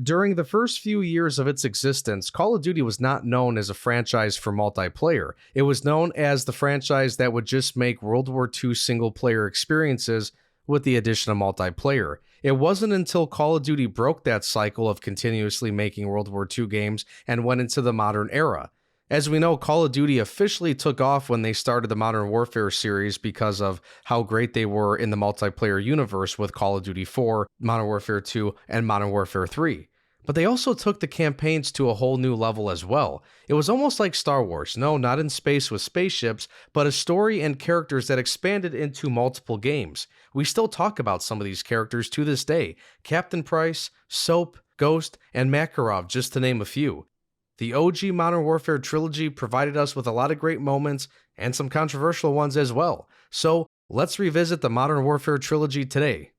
During the first few years of its existence, Call of Duty was not known as a franchise for multiplayer. It was known as the franchise that would just make World War II single-player experiences with the addition of multiplayer. It wasn't until Call of Duty broke that cycle of continuously making World War II games and went into the modern era. As we know, Call of Duty officially took off when they started the Modern Warfare series because of how great they were in the multiplayer universe with Call of Duty 4, Modern Warfare 2, and Modern Warfare 3. But they also took the campaigns to a whole new level as well. It was almost like Star Wars, no, not in space with spaceships, but a story and characters that expanded into multiple games. We still talk about some of these characters to this day: Captain Price, Soap, Ghost, and Makarov, just to name a few. The OG Modern Warfare Trilogy provided us with a lot of great moments and some controversial ones as well. So let's revisit the Modern Warfare Trilogy today.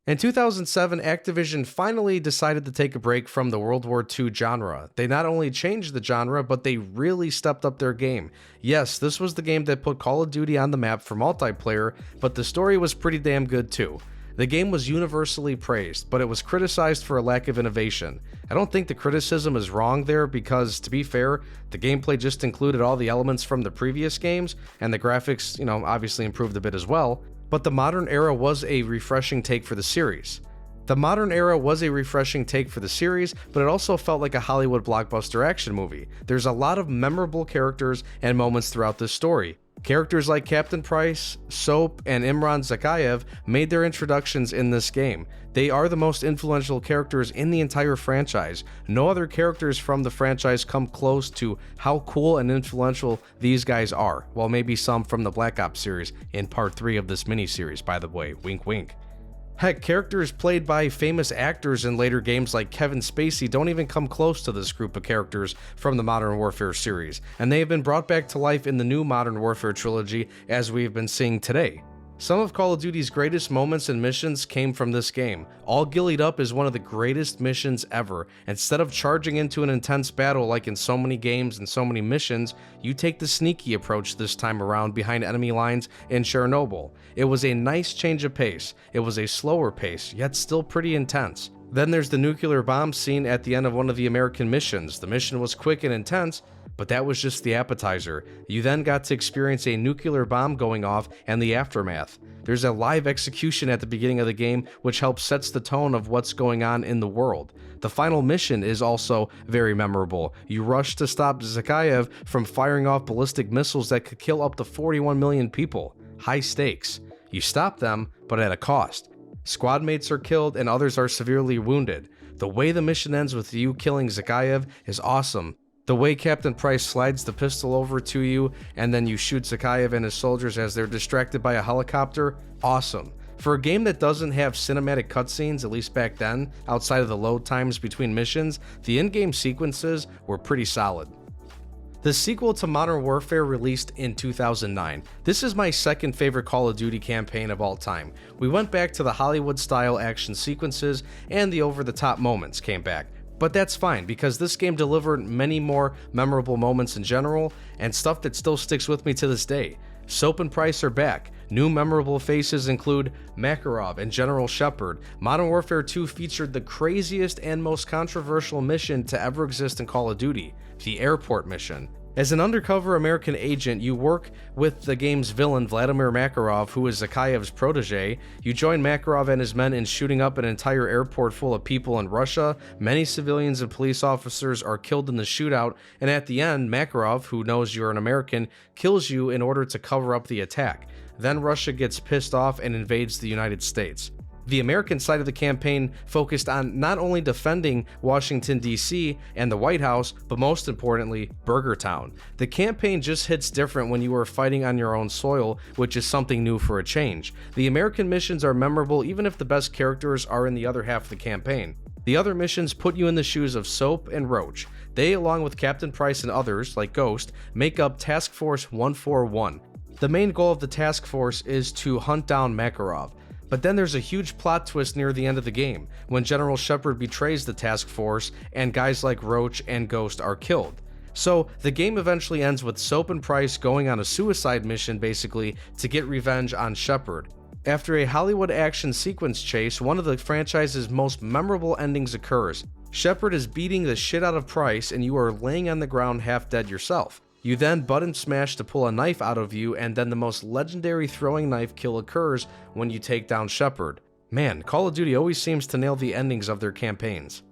In 2007, Activision finally decided to take a break from the World War II genre. They not only changed the genre, but they really stepped up their game. Yes, this was the game that put Call of Duty on the map for multiplayer, but the story was pretty damn good too. The game was universally praised, but it was criticized for a lack of innovation. I don't think the criticism is wrong there because, to be fair, the gameplay just included all the elements from the previous games, and the graphics, obviously improved a bit as well. But the modern era was a refreshing take for the series. The modern era was a refreshing take for the series, but it also felt like a Hollywood blockbuster action movie. There's a lot of memorable characters and moments throughout this story. Characters like Captain Price, Soap, and Imran Zakayev made their introductions in this game. They are the most influential characters in the entire franchise. No other characters from the franchise come close to how cool and influential these guys are. Well, maybe some from the Black Ops series in part 3 of this miniseries, by the way, wink wink. Heck, characters played by famous actors in later games like Kevin Spacey don't even come close to this group of characters from the Modern Warfare series, and they have been brought back to life in the new Modern Warfare Trilogy as we've been seeing today. Some of Call of Duty's greatest moments and missions came from this game. All Gillied Up is one of the greatest missions ever. Instead of charging into an intense battle like in so many games and so many missions, you take the sneaky approach this time around behind enemy lines in Chernobyl. It was a nice change of pace. It was a slower pace, yet still pretty intense. Then there's the nuclear bomb scene at the end of one of the American missions. The mission was quick and intense, but that was just the appetizer. You then got to experience a nuclear bomb going off and the aftermath. There's a live execution at the beginning of the game, which helps sets the tone of what's going on in the world. The final mission is also very memorable. You rush to stop Zakayev from firing off ballistic missiles that could kill up to 41 million people. High stakes. You stop them, but at a cost. Squad mates are killed and others are severely wounded. The way the mission ends with you killing Zakayev is awesome. The way Captain Price slides the pistol over to you and then you shoot Zakayev and his soldiers as they're distracted by a helicopter, awesome. For a game that doesn't have cinematic cutscenes, at least back then, outside of the load times between missions, the in-game sequences were pretty solid. The sequel to Modern Warfare released in 2009. This is my second favorite Call of Duty campaign of all time. We went back to the Hollywood-style action sequences and the over-the-top moments came back. But that's fine, because this game delivered many more memorable moments in general, and stuff that still sticks with me to this day. Soap and Price are back. New memorable faces include Makarov and General Shepard. Modern Warfare 2 featured the craziest and most controversial mission to ever exist in Call of Duty, the airport mission. As an undercover American agent, you work with the game's villain Vladimir Makarov, who is Zakayev's protege. You join Makarov and his men in shooting up an entire airport full of people in Russia. Many civilians and police officers are killed in the shootout, and at the end, Makarov, who knows you're an American, kills you in order to cover up the attack. Then Russia gets pissed off and invades the United States. The American side of the campaign focused on not only defending Washington, D.C. and the White House, but most importantly, Burger Town. The campaign just hits different when you are fighting on your own soil, which is something new for a change. The American missions are memorable even if the best characters are in the other half of the campaign. The other missions put you in the shoes of Soap and Roach. They, along with Captain Price and others, like Ghost, make up Task Force 141. The main goal of the task force is to hunt down Makarov. But then there's a huge plot twist near the end of the game, when General Shepard betrays the task force and guys like Roach and Ghost are killed. So the game eventually ends with Soap and Price going on a suicide mission basically to get revenge on Shepard. After a Hollywood action sequence chase, one of the franchise's most memorable endings occurs. Shepard is beating the shit out of Price and you are laying on the ground half dead yourself. You then button smash to pull a knife out of you, and then the most legendary throwing knife kill occurs when you take down Shepard. Man, Call of Duty always seems to nail the endings of their campaigns.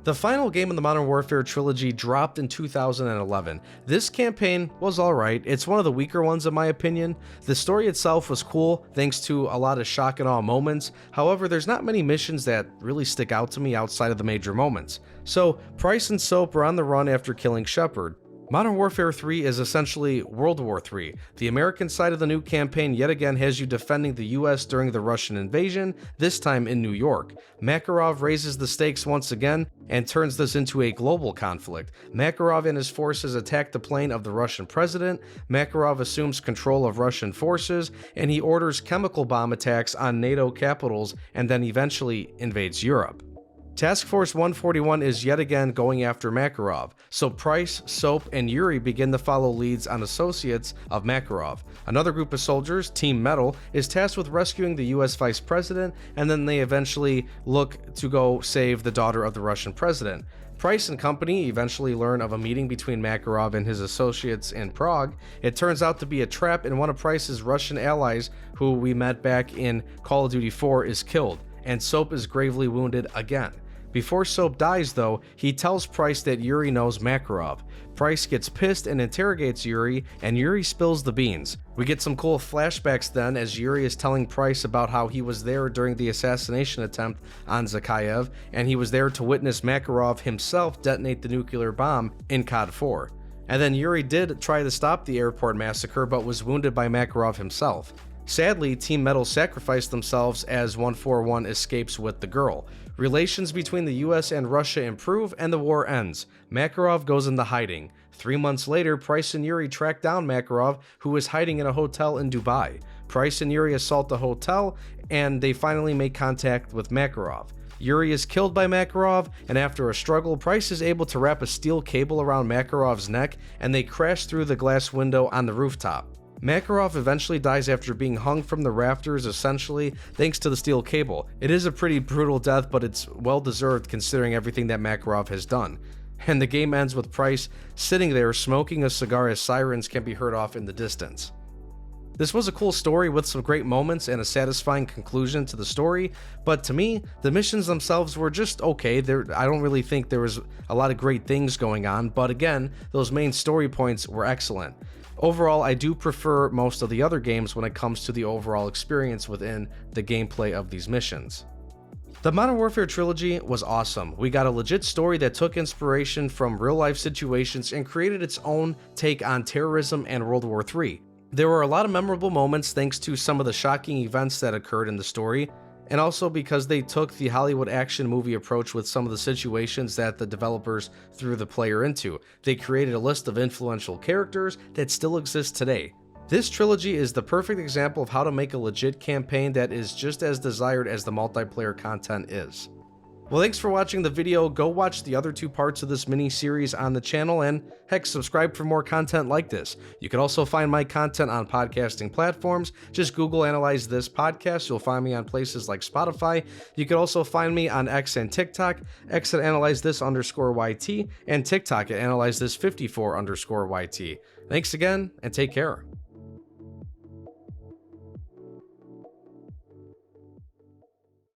The final game in the Modern Warfare Trilogy dropped in 2011. This campaign was alright, it's one of the weaker ones in my opinion. The story itself was cool, thanks to a lot of shock and awe moments. However, there's not many missions that really stick out to me outside of the major moments. So, Price and Soap are on the run after killing Shepard. Modern Warfare 3 is essentially World War 3. The American side of the new campaign yet again has you defending the US during the Russian invasion, this time in New York. Makarov raises the stakes once again and turns this into a global conflict. Makarov and his forces attack the plane of the Russian president, Makarov assumes control of Russian forces, and he orders chemical bomb attacks on NATO capitals and then eventually invades Europe. Task Force 141 is yet again going after Makarov, so Price, Soap, and Yuri begin to follow leads on associates of Makarov. Another group of soldiers, Team Metal, is tasked with rescuing the US Vice President, and then they eventually look to go save the daughter of the Russian president. Price and company eventually learn of a meeting between Makarov and his associates in Prague. It turns out to be a trap, and one of Price's Russian allies, who we met back in Call of Duty 4, is killed, and Soap is gravely wounded again. Before Soap dies though, he tells Price that Yuri knows Makarov. Price gets pissed and interrogates Yuri, and Yuri spills the beans. We get some cool flashbacks then as Yuri is telling Price about how he was there during the assassination attempt on Zakhaev, and he was there to witness Makarov himself detonate the nuclear bomb in COD 4. And then Yuri did try to stop the airport massacre but was wounded by Makarov himself. Sadly, Team Metal sacrificed themselves as 141 escapes with the girl. Relations between the US and Russia improve and the war ends. Makarov goes into hiding. 3 months later, Price and Yuri track down Makarov, who is hiding in a hotel in Dubai. Price and Yuri assault the hotel, and they finally make contact with Makarov. Yuri is killed by Makarov, and after a struggle, Price is able to wrap a steel cable around Makarov's neck, and they crash through the glass window on the rooftop. Makarov eventually dies after being hung from the rafters, essentially, thanks to the steel cable. It is a pretty brutal death, but it's well deserved considering everything that Makarov has done. And the game ends with Price sitting there smoking a cigar as sirens can be heard off in the distance. This was a cool story with some great moments and a satisfying conclusion to the story, but to me, the missions themselves were just okay. I don't really think there was a lot of great things going on, but again, those main story points were excellent. Overall, I do prefer most of the other games when it comes to the overall experience within the gameplay of these missions. The Modern Warfare Trilogy was awesome. We got a legit story that took inspiration from real-life situations and created its own take on terrorism and World War III. There were a lot of memorable moments thanks to some of the shocking events that occurred in the story, and also because they took the Hollywood action movie approach with some of the situations that the developers threw the player into. They created a list of influential characters that still exist today. This trilogy is the perfect example of how to make a legit campaign that is just as desired as the multiplayer content is. Well, thanks for watching the video. Go watch the other 2 parts of this mini-series on the channel, and heck, subscribe for more content like this. You can also find my content on podcasting platforms. Just Google Analyze This Podcast. You'll find me on places like Spotify. You can also find me on X and TikTok, X at Analyze This _YT, and TikTok at Analyze This 54 _YT. Thanks again, and take care.